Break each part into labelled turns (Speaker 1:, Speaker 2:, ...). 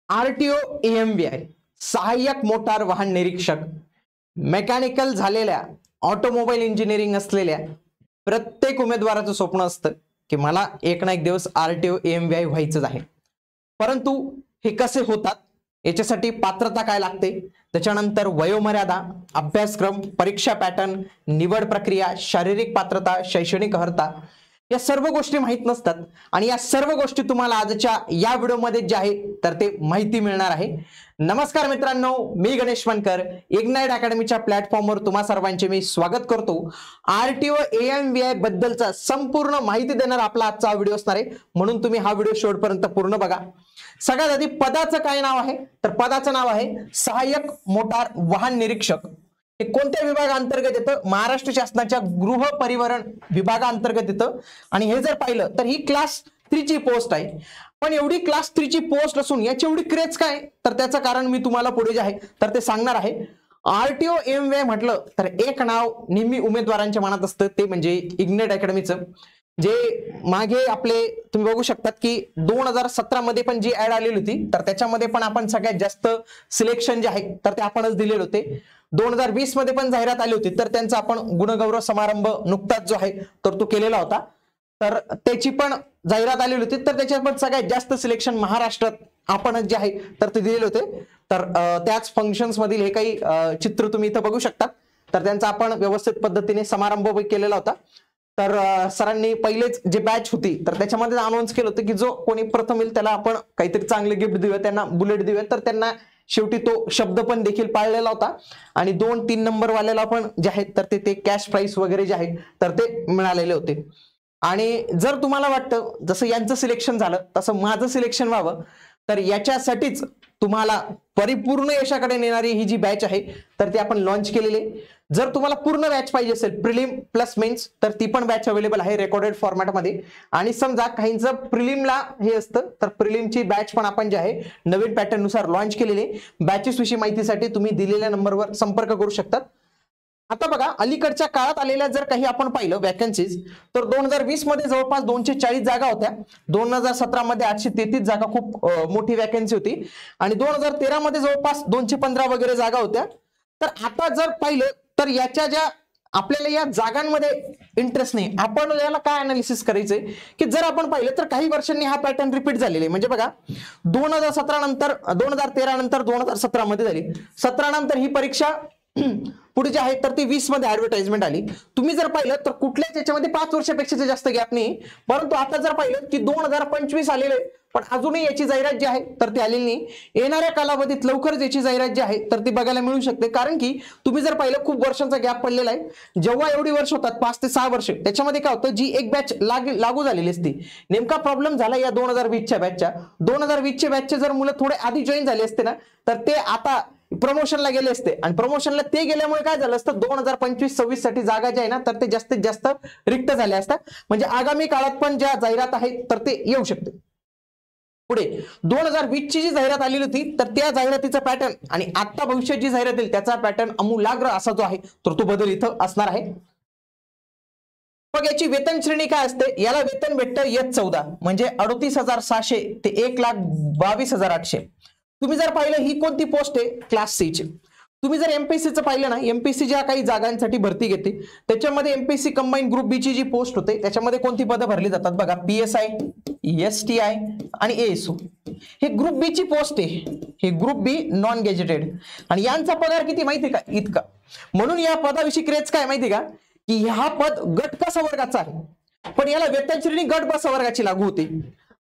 Speaker 1: RTO एएमव्हीआय सहाय्यक motor वाहन निरीक्षक मेकॅनिकल झालेल्या ऑटोमोबाईल इंजिनिअरिंग असलेल्या प्रत्येक उमेदवाराचं स्वप्न असतं की मला एक ना एक दिवस आरटीओ एएमव्हीआय व्हायचंच आहे. परंतु हे कसे होतात, याच्यासाठी पात्रता काय लागते, त्याच्यानंतर वयोमर्यादा, अभ्यासक्रम, परीक्षा पॅटर्न, निवड प्रक्रिया, शारीरिक पात्रता, शैक्षणिक अर्हता या सर्व गोष्टी माहित नसतात आणि या सर्व गोष्टी तुम्हाला आजच्या या व्हिडिओमध्ये जे आहे तर ते माहिती मिळणार आहे. नमस्कार मित्रांनो, मी गणेश मनकर इग्नाइट अकॅडमीच्या प्लॅटफॉर्मवर तुम्हा सर्वांचे मी स्वागत करतो. आरटीओ एएमव्हीआय बद्दलचा संपूर्ण माहिती देणार आपला आजचा व्हिडिओ असणार आहे, म्हणून तुम्ही हा व्हिडिओ शेवटपर्यंत पूर्ण बघा. सगळ्यात आधी पदाचं काय नाव आहे, तर पदाचं नाव आहे सहाय्यक मोटार वाहन निरीक्षक. हे कोणत्या विभागाअंतर्गत येतं? महाराष्ट्र शासनाच्या गृह परिवहन विभागाअंतर्गत येतं आणि हे जर पाहिलं तर ही क्लास 3 ची पोस्ट आहे. पण एवढी क्लास 3 ची पोस्ट असून याची एवढी क्रेज काय, तर त्याचं कारण मी तुम्हाला पुढे जे आहे तर ते सांगणार आहे. आरटीओ एएमव्हीआय म्हटलं तर एक नाव नेहमी उमेदवारांच्या मनात असतं, ते म्हणजे इग्नाइट अकॅडमीचं. जे मागे आपले तुम्ही बघू शकतात की 2017 मध्ये पण जी ऍड आलेली होती तर त्याच्यामध्ये पण आपण सगळ्यात जास्त सिलेक्शन जे आहे तर ते आपणच दिलेले होते. 2020 मध्ये पण जाहिरात आली होती तर त्यांचा आपण गुणगौरव समारंभ नुकताच जो आहे तर तो केलेला होता, तर त्याची पण जाहिरात आलेली होती. तर त्याच्यात पण सगळ्यात जास्त सिलेक्शन महाराष्ट्रात आपणच जे आहे तर ते दिलेले होते. तर त्याच फंक्शन्स मधील हे काही चित्र तुम्ही इथं बघू शकता. तर त्यांचा आपण व्यवस्थित पद्धतीने समारंभ केलेला होता. तर सरांनी पहिलेच जे बॅच होती तर त्याच्यामध्ये अनाउन्स केलं होतं की जो कोणी प्रथम येईल त्याला आपण काहीतरी चांगले गिफ्ट देऊया, त्यांना बुलेट देऊया. तर त्यांना शेवटी तो शब्द पण देखील पाळलेला होता आणि 2-3 नंबर वाल्याला पण जे आहेत तर ते कॅश प्राइस वगैरे जे आहे तर ते मिळालेले होते. आणि जर तुम्हाला वाटतं जसं यांचं सिलेक्शन झालं तसं माझं सिलेक्शन व्हावं, तर याच्यासाठीच तुम्हाला परिपूर्ण यशाकडे नेणारी ही जी बॅच आहे तर ती आपण लॉन्च केलेली आहे. जर तुम्हाला पूर्ण बॅच पाहिजे असेल प्रिलिम प्लस मेन्स तर ती पण बॅच अवेलेबल आहे रेकॉर्डेड फॉर्मॅटमध्ये. आणि समजा काहींचं प्रिलिमला हे असतं तर प्रिलिमची बॅच पण आपण जे आहे नवीन पॅटर्न नुसार लॉन्च केलेली आहे. बॅचेस विषयी माहितीसाठी तुम्ही दिलेल्या नंबरवर संपर्क करू शकतात. आता बघा, अलीकडच्या काळात आलेल्या जर काही आपण पाहिलं वॅकन्सीज तर 2020 मध्ये जवळपास 240 जागा होत्या. 2017 मध्ये 833 जागा, खूप मोठी वॅकन्सी होती. आणि 2013 मध्ये जवळपास 215 वगैरे जागा होत्या. तर आता जर पाहिलं तर याच्या ज्या आपल्याला या जागांमध्ये इंटरेस्ट नाही, आपण याला काय अनालिसिस करायचंय की जर आपण पाहिलं तर काही वर्षांनी हा पॅटर्न रिपीट झालेला आहे. म्हणजे बघा, 2017 नंतर 2013 नंतर 2017 मध्ये झाली, 17 नंतर ही परीक्षा पुढे जे आहे तर ती 20 मध्ये ऍडव्हर्टाइजमेंट आली. तुम्ही जर पाहिलं तर कुठल्याच याच्यामध्ये 5 वर्षापेक्षा जास्त गॅप नाही. परंतु आता जर पाहिलं की 2025 आलेले पण अजूनही याची जाहिरात जी आहे तर ती आलेली नाही. येणाऱ्या कालावधीत लवकरच याची जाहिरात जी आहे तर ती बघायला मिळू शकते. कारण की तुम्ही जर पाहिलं खूप वर्षांचा गॅप पडलेला आहे. जेव्हा एवढी वर्ष होतात 5 ते 6 वर्ष, त्याच्यामध्ये काय होतं, जी एक बॅच लागू झालेली असते. नेमका प्रॉब्लेम झाला या 2020च्या बॅचच्या. 2020च्या बॅचचे जर मुलं थोडे आधी जॉईन झाले असते ना तर ते आता प्रमोशनला गेले असते आणि प्रमोशनला ते गेल्यामुळे काय झालं असतं, 2025-26 साठी जागा ज्या आहे ना तर ते जास्तीत जास्त रिक्त झाल्या असतात. म्हणजे आगामी काळात पण ज्या जाहिरात आहेत तर ते येऊ शकते. पुढे 2020 ची जी जाहिरात आलेली होती तर त्या जाहिरातीचा पॅटर्न आणि आता भविष्यात जी जाहिरात येईल त्याचा पॅटर्न आमूलाग्र असा जो आहे तर तो बदल इथं असणार आहे. मग याची वेतन श्रेणी काय असते, याला वेतन भेटतं S14 म्हणजे 38,600 ते 1,22,800. तुम्ही जर पाहिलं ही कोणती पोस्ट आहे, क्लास सी ची. तुम्ही जर एमपीएससीचं पाहिलं ना, एमपीएससी ज्या काही जागांसाठी भरती घेते त्याच्यामध्ये एमपीएससी कंबाईन ग्रुप बी ची जी पोस्ट होते त्याच्यामध्ये कोणती पदं भरली जातात बघा, पीएसआय, एसटीआय आणि एएसओ. हे ग्रुप बी ची पोस्ट आहे, हे ग्रुप बी नॉन गेजेटेड. आणि यांचा पगार किती माहिती का, इतका. म्हणून या पदाविषयी क्रेज काय माहिती का, की हा पद गट क संवर्गाचा आहे पण याला वेतन श्रेणी गट ब संवर्गाची लागू होते.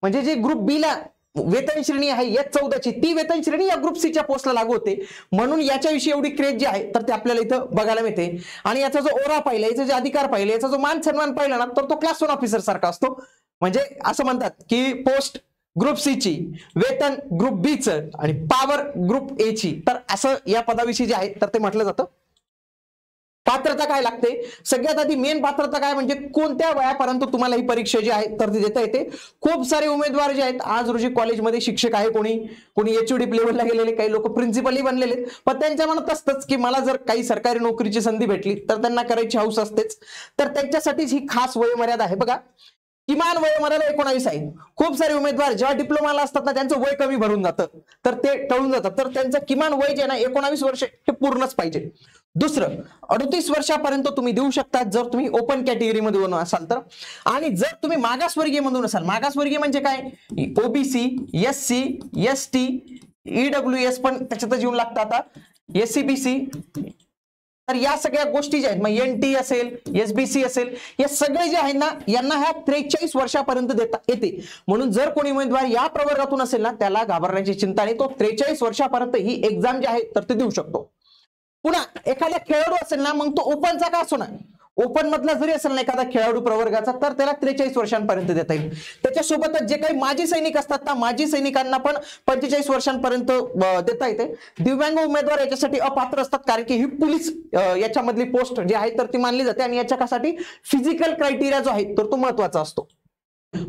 Speaker 1: म्हणजे जे ग्रुप बी ला वेतन श्रेणी आहे S14 ची, ती वेतन श्रेणी या ग्रुप सी च्या पोस्टला लागू होते. म्हणून याच्याविषयी एवढी क्रेज जी आहे तर ते आपल्याला इथं बघायला मिळते. आणि याचा जो ओरा पाहिला, याचे जे अधिकार पाहिले, याचा जो मान सन्मान पाहिला ना तर तो क्लास 1 ऑफिसर सारखा असतो. म्हणजे असं म्हणतात की पोस्ट ग्रुप सी ची, वेतन ग्रुप बी च आणि पॉवर ग्रुप ए ची. तर असं या पदाविषयी जे आहे तर ते म्हटलं जातं. पात्रता काय लागते, सगळ्यात आधी मेन पात्रता काय म्हणजे कोणत्या वयापर्यंत तुम्हाला ही परीक्षा जी आहे तर ती देता येते. खूप सारे उमेदवार जे आहेत आज रोजी कॉलेजमध्ये शिक्षक आहे, कोणी एचओडी लेवलला गेलेले, काही लोक प्रिन्सिपलही बनलेले, पण त्यांच्या मनात असतंच की मला जर काही सरकारी नोकरीची संधी भेटली तर त्यांना करायची हौस असतेच. तर त्यांच्यासाठीच ही खास वयोमर्यादा आहे. बघा, किमान वय मर्यादा 19 आहे. खूप सारे उमेदवार जेव्हा डिप्लोमाला असतात ना त्यांचं वय कमी भरून जातं, तर ते टळून जातात. तर त्यांचं किमान वय जे ना 19 वर्ष हे पूर्णच पाहिजे. दुसरं, 38 वर्षापर्यंत तुम्ही देऊ शकता जर तुम्ही ओपन कॅटेगरी मधून असाल तर. आणि जर तुम्ही मागासवर्गीय मधून असाल, मागासवर्गीय म्हणजे काय, ओबीसी, एससी, एसटी, ईडब्ल्यूएस पण त्याच्यातच येऊन लागतात, आता एससीबीसी, तर या सगळ्या गोष्टी ज्या आहेत, मग एनटी असेल, एसबीसी असेल, या सगळे जे आहेत ना यांना ह्या 43 वर्षापर्यंत देता येते. म्हणून जर कोणी उमेदवार या प्रवर्गातून असेल ना त्याला घाबरण्याची चिंता नाही, तो 43 वर्षापर्यंत ही एक्झाम जी आहे तर ते देऊ शकतो. पुन्हा एखादा खेळाडू असेल ना, मग तो ओपनचा का असो ना, ओपन मधला जरी असेल ना एखादा खेळाडू प्रवर्गाचा, तर त्याला 43 वर्षांपर्यंत देता येईल. त्याच्यासोबतच जे काही माजी सैनिक असतात ना, माजी सैनिकांना पण 45 वर्षांपर्यंत देता येते. दिव्यांग उमेदवार याच्यासाठी अपात्र असतात, कारण की ही पोलीस याच्यामधली पोस्ट जी आहे तर ती मानली जाते आणि याच्यासाठी फिजिकल क्रायटेरिया जो आहे तर तो महत्वाचा असतो.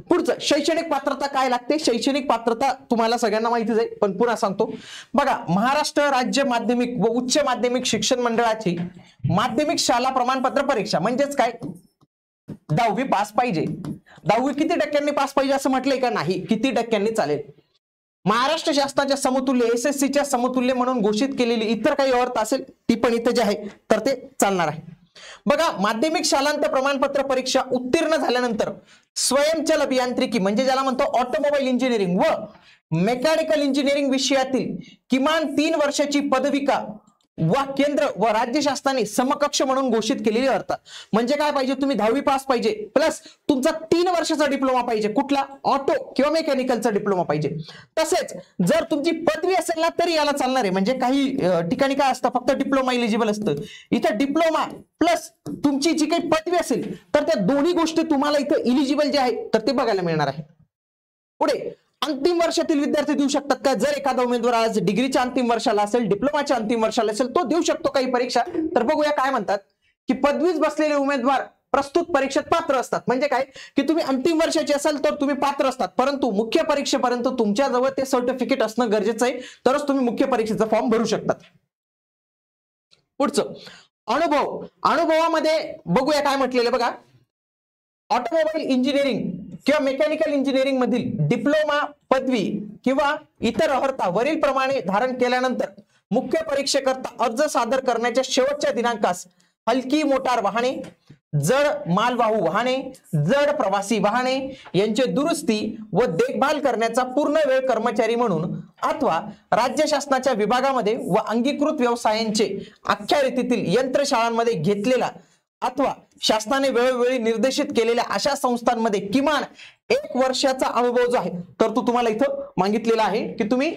Speaker 1: पुढचं, शैक्षणिक पात्रता काय लागते. शैक्षणिक पात्रता तुम्हाला सगळ्यांना माहितीच आहे, पण पुन्हा सांगतो बघा. महाराष्ट्र राज्य माध्यमिक व उच्च माध्यमिक शिक्षण मंडळाची माध्यमिक शाळा प्रमाणपत्र परीक्षा म्हणजेच काय, 10वी पास पाहिजे. 10वी किती टक्क्यांनी पास पाहिजे असं म्हटलंय का, नाही, किती टक्क्यांनी चालेल. महाराष्ट्र शासनाच्या समतुल्य, एसएससीच्या समतुल्य म्हणून घोषित केलेली इतर काही अर्थ असेल ती पण इथे जे आहे तर ते चालणार आहे. बघा, माध्यमिक शालांत प्रमाणपत्र परीक्षा उत्तीर्ण झाल्यानंतर स्वयंचल अभियांत्रिकी म्हणजे ज्याला म्हणतो ऑटोमोबाईल इंजिनिअरिंग व मेकॅनिकल इंजिनिअरिंग विषयातील किमान 3 वर्षाची पदविका वा केंद्र व राज्य शासनाने समकक्ष म्हणून घोषित केलेली अर्थ. म्हणजे काय पाहिजे, तुम्ही 10वी पास पाहिजे प्लस तुमचा 3 वर्षाचा डिप्लोमा पाहिजे, कुठला, ऑटो किंवा मेकॅनिकलचा डिप्लोमा पाहिजे. तसेच जर तुमची पदवी असेल ना तरी याला चालणार आहे. म्हणजे काही ठिकाणी काय असतं, फक्त डिप्लोमा इलिजिबल असतं, इथे डिप्लोमा प्लस तुमची जी काही पदवी असेल तर त्या दोन्ही गोष्टी तुम्हाला इथे इलिजिबल जे आहे तर ते बघायला मिळणार आहे. पुढे, अंतिम वर्षातील विद्यार्थी देऊ शकतात का. जर एखादा उमेदवार आज डिग्रीच्या अंतिम वर्षाला असेल, डिप्लोमाच्या अंतिम वर्षाला असेल, तो देऊ शकतो काही परीक्षा. तर बघूया काय म्हणतात की पदवीच बसलेले उमेदवार प्रस्तुत परीक्षेत पात्र असतात. म्हणजे काय की तुम्ही अंतिम वर्षाचे असाल तर तुम्ही पात्र असतात, परंतु मुख्य परीक्षेपर्यंत तुमच्याजवळ ते सर्टिफिकेट असणं गरजेचं आहे, तरच तुम्ही मुख्य परीक्षेचा फॉर्म भरू शकतात. पुढचं, अनुभव. अनुभवामध्ये बघूया काय म्हटलेलं बघा. ऑटोमोबाईल इंजिनिअरिंग किंवा मेकॅनिकल इंजिनिअरिंग मधील डिप्लोमा पदवी किंवा इतर अर्हता वरील प्रमाणे धारण केल्यानंतर मुख्य परीक्षेकरता अर्ज सादर करण्याच्या शेवटच्या दिनांकास हलकी मोटार वाहने, जड मालवाहू वाहने, जड प्रवासी वाहने यांचे दुरुस्ती व देखभाल करण्याचा पूर्ण वेळ कर्मचारी म्हणून अथवा राज्य शासनाच्या विभागामध्ये व अंगीकृत व्यवसायांचे अख्ख्या रीतीतील यंत्रशाळांमध्ये घेतलेला अथवा शासनाने वेळोवेळी निर्देशित केलेल्या अशा संस्थांमध्ये किमान 1 वर्षाचा अनुभव जो आहे तर तो तुम्हाला इथं मागितलेला आहे की तुम्ही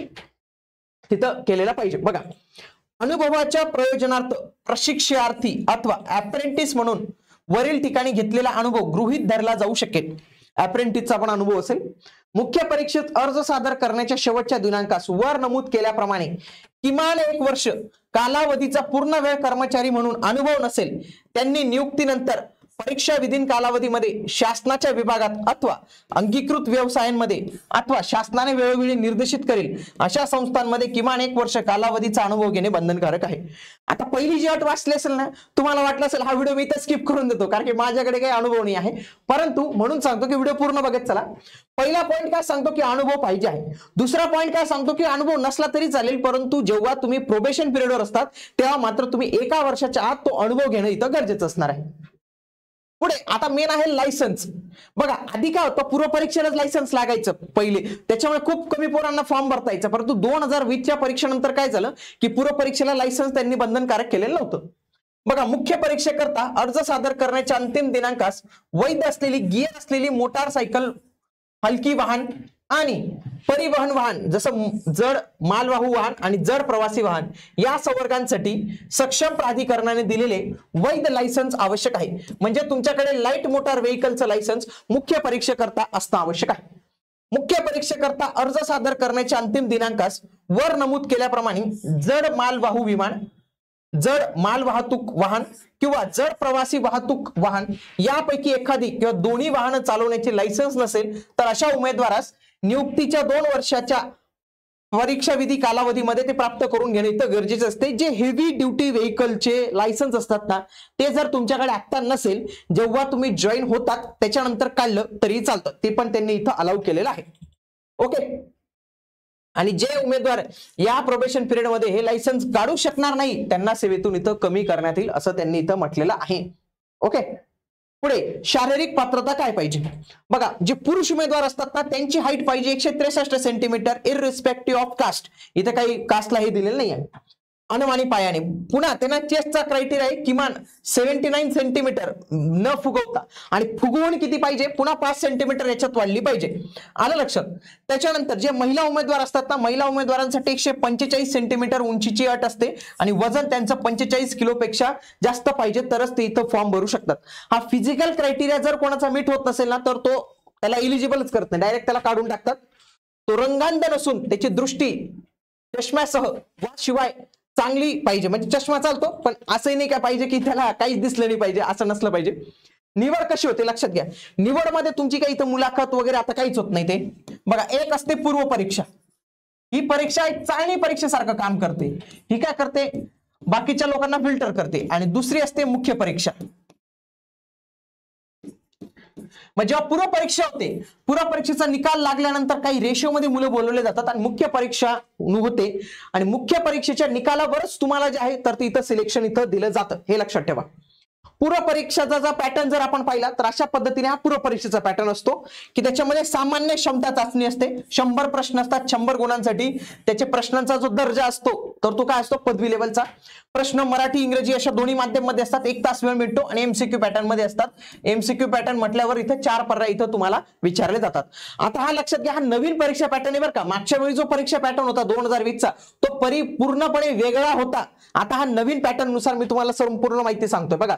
Speaker 1: तिथं केलेला पाहिजे. बघा, अनुभवाच्या प्रयोजनार्थ प्रशिक्षणार्थी अथवा अप्रेंटिस म्हणून वरील ठिकाणी घेतलेला अनुभव गृहीत धरला जाऊ शकेल. अप्रेंटिसचा पण अनुभव असेल. मुख्य परीक्षेत अर्ज सादर करण्याच्या शेवटच्या दिनांकास वर नमूद केल्याप्रमाणे किमान 1 वर्ष कालावधीचा पूर्ण वेळ कर्मचारी म्हणून अनुभव नसेल त्यांनी नियुक्तीनंतर परीक्षा विधीन कालावधीमध्ये शासनाच्या विभागात अथवा अंगीकृत व्यवसायांमध्ये अथवा शासनाने वेळोवेळी निर्देशित करेल अशा संस्थांमध्ये किमान 1 वर्ष कालावधीचा अनुभव घेणे बंधनकारक आहे. आता पहिली जी अट वाचली असेल ना, तुम्हाला वाटलं असेल हा व्हिडिओ मी तर स्किप करून देतो कारण की माझ्याकडे काही अनुभव नाही आहे, परंतु म्हणून सांगतो की व्हिडिओ पूर्ण बघत चला. पहिला पॉईंट काय सांगतो की अनुभव पाहिजे आहे. दुसरा पॉईंट काय सांगतो की अनुभव नसला तरी चालेल, परंतु जेव्हा तुम्ही प्रोबेशन पिरियडवर असतात तेव्हा मात्र तुम्ही 1 वर्षाच्या आत तो अनुभव घेणं इथं गरजेचं असणार आहे. पुढे आता मेन आहे लायसन्स. बघा, आधी काय होतं, पूर्व परीक्षेलाच लायसन्स लागायचं पहिले, त्याच्यामुळे खूप कमी पोरांना फॉर्म भरता यायचा. परंतु 2020च्या परीक्षेनंतर काय झालं की पूर्व परीक्षेला लायसन्स त्यांनी बंधनकारक केलेलं नव्हतं. बघा, मुख्य परीक्षेकरता अर्ज सादर करण्याच्या अंतिम दिनांकास वैध असलेली गिअर असलेली मोटारसायकल, हलकी वाहन आणि परिवहन वाहन जसं जड मालवाहू वाहन आणि जड प्रवासी वाहन या संवर्गांसाठी सक्षम प्राधिकरणाने दिलेले वैध लायसन्स आवश्यक आहे. म्हणजे तुमच्याकडे लाईट मोटार व्हेकलचं लायसन्स मुख्य परीक्षेकरता असणं आवश्यक आहे. मुख्य परीक्षेकरता अर्ज सादर करण्याच्या अंतिम दिनांकास वर नमूद केल्याप्रमाणे जड मालवाहू विमान, जड माल वाहतूक वाहन किंवा जड प्रवासी वाहतूक वाहन यापैकी एखादी किंवा दोन्ही वाहन चालवण्याचे लायसन्स नसेल तर अशा उमेदवारास नियुक्तीच्या 2 वर्षाच्या परीक्षा विधी कालावधीमध्ये ते प्राप्त करून घेणे इथं गरजेचं असते. जे हेवी ड्युटी व्हेकलचे लायसन्स असतात ना, ते जर तुमच्याकडे आता नसेल, जेव्हा तुम्ही जॉईन होतात त्याच्यानंतर काढलं तरी चालतं, ते पण त्यांनी इथं अलाउ केलेलं आहे. ओके. आणि जे उमेदवार या प्रोबेशन पिरियड मध्ये हे लायसन्स काढू शकणार नाही त्यांना सेवेतून इथं कमी करण्यात येईल असं त्यांनी इथं म्हटलेलं आहे. ओके. पुढे शारीरिक पात्रता काय पाहिजे बघा. जे पुरुष उमेदवार असतात ना त्यांची हाईट पाहिजे 163 सेंटीमीटर इररिस्पेक्टिव्ह ऑफ कास्ट. इथे काही कास्टला हे दिलेलं नाही आहे. अनम आणि पायाने. पुन्हा त्यांना चेस्टचा क्रायटेरिया आहे किमान 79 सेंटीमीटर न फुगवता, आणि फुगवून किती पाहिजे पुन्हा 5 सेंटीमीटर याच्यात वाढली पाहिजे. आलं लक्षात. त्याच्यानंतर जे महिला उमेदवार असतात ना, महिला उमेदवारांसाठी 145 सेंटीमीटर उंचीची अट असते आणि वजन त्यांचं 45 किलोपेक्षा जास्त पाहिजे तरच ते इथं फॉर्म भरू शकतात. हा फिजिकल क्रायटेरिया जर कोणाचा मीट होत नसेल ना तर तो त्याला इलिजिबलच करत नाही, डायरेक्ट त्याला काढून टाकतात. तो रंगांध नसून त्याची दृष्टी चष्म्यासह वा शिवाय चांगली पाहिजे. म्हणजे चष्मा चालतो पण असंही नाही काय पाहिजे की त्याला काहीच दिसलं नाही पाहिजे, असं नसलं पाहिजे. निवड कशी होते लक्षात घ्या. निवड मध्ये तुमची काही इथं मुलाखत वगैरे आता काहीच होत नाही. ते बघा, एक असते पूर्व परीक्षा. ही परीक्षा एक चांगली परीक्षेसारखं काम करते. ही काय करते, बाकीच्या लोकांना फिल्टर करते. आणि दुसरी असते मुख्य परीक्षा. मग जेव्हा पूर्व परीक्षा होते, पूर्व परीक्षेचा निकाल लागल्यानंतर काही रेशो मध्ये मुलं बोलवले जातात आणि मुख्य परीक्षा होते. आणि मुख्य परीक्षेच्या निकालावरच तुम्हाला जे आहे तर इथं सिलेक्शन इथं दिलं जातं, हे लक्षात ठेवा. पूर्व परीक्षेचा जर पॅटर्न जर आपण पाहिला तर अशा पद्धतीने हा पूर्व परीक्षेचा पॅटर्न असतो की त्याच्यामध्ये सामान्य क्षमता चाचणी असते. 100 प्रश्न असतात 100 गुणांसाठी. त्याचे प्रश्नांचा जो दर्जा असतो तर तो काय असतो, पदवी लेवलचा. प्रश्न मराठी इंग्रजी अशा दोन्ही माध्यमांमध्ये असतात. 1 तास वेळ मिळतो आणि एमसीक्यू पॅटर्न मध्ये असतात. एमसीक्यू पॅटर्न म्हटल्यावर इथे 4 पर्याय इथं तुम्हाला विचारले जातात. आता हा लक्षात घ्या, हा नवीन परीक्षा पॅटर्न आहे बरं का. मागच्या वेळी जो परीक्षा पॅटर्न होता 2020 चा तो पूर्णपणे वेगळा होता. आता हा नवीन पॅटर्न नुसार मी तुम्हाला संपूर्ण माहिती सांगतोय. बघा,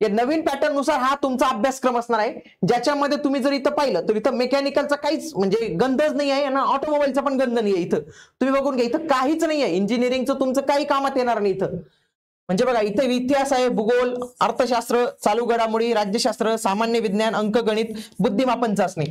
Speaker 1: या नवीन पॅटर्न नुसार हा तुमचा अभ्यासक्रम असणार आहे, ज्याच्यामध्ये तुम्ही जर इथं पाहिलं तर इथं मेकॅनिकलचा काहीच म्हणजे गंधच नाही आहे आणि ऑटोमोबाईलचा पण गंध नाही आहे. इथं तुम्ही बघून घ्या, इथं काहीच नाही आहे. इंजिनिअरिंगचं तुमचं काही कामात येणार नाही इथं. म्हणजे बघा, इथे इतिहास आहे, भूगोल, अर्थशास्त्र, चालू घडामोडी, राज्यशास्त्र, सामान्य विज्ञान, अंकगणित, बुद्धिमापन चाचणी.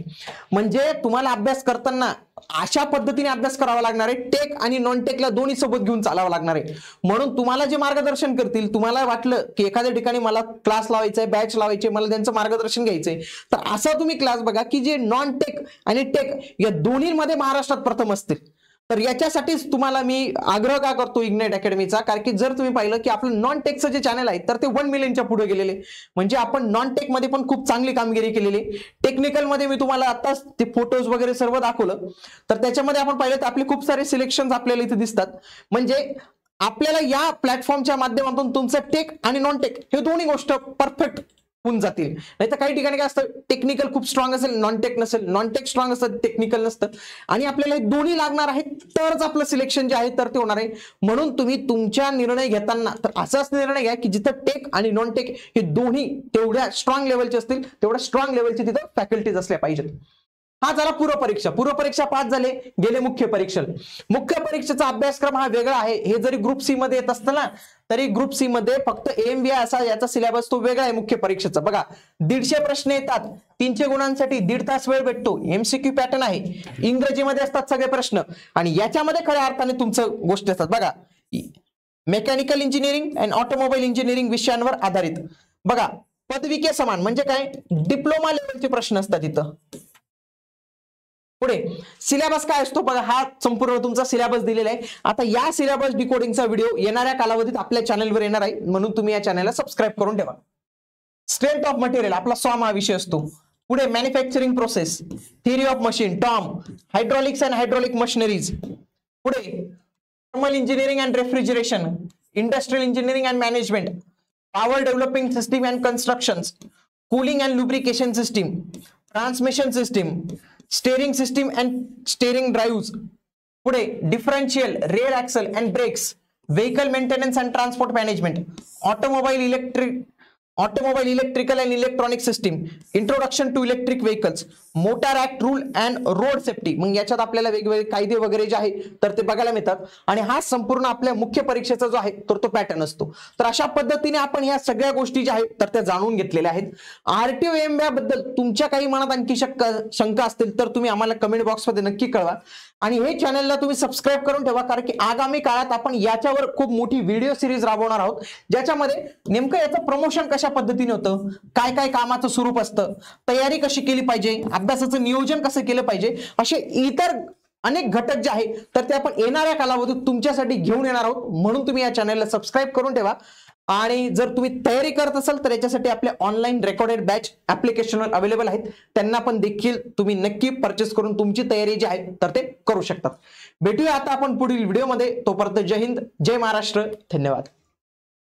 Speaker 1: म्हणजे तुम्हाला अभ्यास करताना अशा पद्धतीने अभ्यास करावा लागणार आहे. टेक आणि नॉन टेकला दोन्ही सोबत घेऊन चालावं लागणार आहे. म्हणून तुम्हाला जे मार्गदर्शन करतील, तुम्हाला वाटलं की एखाद्या ठिकाणी मला क्लास लावायचा आहे, बॅच लावायचे, मला त्यांचं मार्गदर्शन घ्यायचंय, तर असा तुम्ही क्लास बघा की जे नॉन टेक आणि टेक या दोन्हीमध्ये महाराष्ट्रात प्रथम असतील. तर याच्यासाठीच तुम्हाला मी आग्रह का करतो इग्नाइट अकॅडमीचा, कारण की जर तुम्ही पाहिलं की आपलं नॉन टेकचं जे चॅनल आहे तर ते 1 मिलियनच्या पुढे गेलेले. म्हणजे आपण नॉन टेक मध्ये पण खूप चांगली कामगिरी केलेली. टेक्निकल मध्ये मी तुम्हाला आताच ते फोटोज वगैरे सर्व दाखवलं, तर त्याच्यामध्ये आपण पाहिलं तर आपले खूप सारे सिलेक्शन आपल्याला इथे दिसतात. म्हणजे आपल्याला या प्लॅटफॉर्मच्या माध्यमातून तुमचं टेक आणि नॉन टेक हे दोन्ही गोष्ट परफेक्ट होऊन जातील. नाही तर काही ठिकाणी काय असतं, टेक्निकल खूप स्ट्रॉंग असेल, नॉन टेक नसेल, नॉन टेक स्ट्रॉंग असेल, टेक्निकल नसतं. आणि आपल्याला हे दोन्ही लागणार आहेत तरच आपलं सिलेक्शन जे आहे तर ते होणार आहे. म्हणून तुम्ही तुमच्या निर्णय घेताना तर असाच निर्णय घ्या की जिथं टेक आणि नॉन टेक हे दोन्ही तेवढ्या स्ट्रॉंग लेवलचे असतील, तेवढ्या स्ट्रॉंग लेवलचे तिथं फॅकल्टीज असल्या पाहिजेत. हा झाला पूर्व परीक्षा. पूर्व परीक्षा पास झाले, गेले मुख्य परीक्षेला. मुख्य परीक्षेचा अभ्यासक्रम हा वेगळा आहे. हे जरी ग्रुप सी मध्ये येत असतं ना तरी ग्रुप सी मध्ये फक्त AMVI असा याचा सिलेबस तो वेगळा आहे मुख्य परीक्षेचा. बघा, 150 प्रश्न येतात, 300 गुणांसाठी 1.5 तास वेळ भेटतो. MCQ पॅटर्न आहे, इंग्रजीमध्ये असतात सगळे प्रश्न आणि याच्यामध्ये खऱ्या अर्थाने तुमचं गोष्टी असतात. बघा, mechanical engineering and automobile engineering विषयांवर आधारित. बघा, पदविके समान म्हणजे काय, डिप्लोमा लेवलचे प्रश्न असतात इथं. पुढे सिलेबस काय असतो बघा, हा संपूर्ण तुमचा सिलेबस दिलेला आहे. आता या सिलेबस डिकोडिंगचा व्हिडिओ येणाऱ्या कालावधीत आपल्या चॅनलवर येणार आहे, म्हणून तुम्ही या चॅनलला सबस्क्राईब करून ठेवा. स्ट्रेंथ ऑफ मटेरियल आपला SOM हा विषय असतो. पुढे manufacturing process, theory of machine, TOM, hydraulics and hydraulic machineries. पुढे thermal engineering and refrigeration, industrial engineering and management, power developing system and constructions, cooling and lubrication system, transmission system, steering system and steering drives. पुढे differential, rear axle and brakes, vehicle maintenance and transport management, automobile electrical and electronic system, introduction to electric vehicles, motor act rule and road safety, मग याच्यात आपल्याला वेगवेगळे कायदे वगैरे जे आहे तर ते बघायला मिळतात आणि हा संपूर्ण आपल्या मुख्य परीक्षेचा जो आहे तर तो पॅटर्न असतो. तर अशा पद्धतीने आपण या सगळ्या गोष्टी ज्या आहेत तर त्या जाणून घेतलेल्या आहेत. आरटीओ एमबीए बद्दल तुमच्या काही मनात आणखी शंका असतील तर तुम्ही आम्हाला कमेंट बॉक्समध्ये नक्की कळवा आणि हे चॅनलला तुम्ही सबस्क्राईब करून ठेवा, कारण की आगामी काळात आपण याच्यावर खूप मोठी व्हिडिओ सिरीज राबवणार आहोत, ज्याच्यामध्ये नेमकं याचं प्रमोशन कशा पद्धतीने होतं, काय काय कामाचं स्वरूप असतं, तयारी कशी केली पाहिजे, अभ्यासाचं नियोजन कसं केलं पाहिजे, असे इतर अनेक घटक जे आहे तर ते आपण येणाऱ्या कालावधीत तुमच्यासाठी घेऊन येणार आहोत. म्हणून तुम्ही या चॅनलला सबस्क्राईब करून ठेवा आणि जर तुम्ही तयारी करत असाल तर याच्यासाठी आपल्या ऑनलाईन रेकॉर्डेड बॅच ऍप्लिकेशनवर अवेलेबल आहेत, त्यांना पण देखील तुम्ही नक्की परचेस करून तुमची तयारी जी आहे तर ते करू शकतात. भेटूया आता आपण पुढील व्हिडिओमध्ये. तोपर्यंत जय हिंद, जय महाराष्ट्र, धन्यवाद.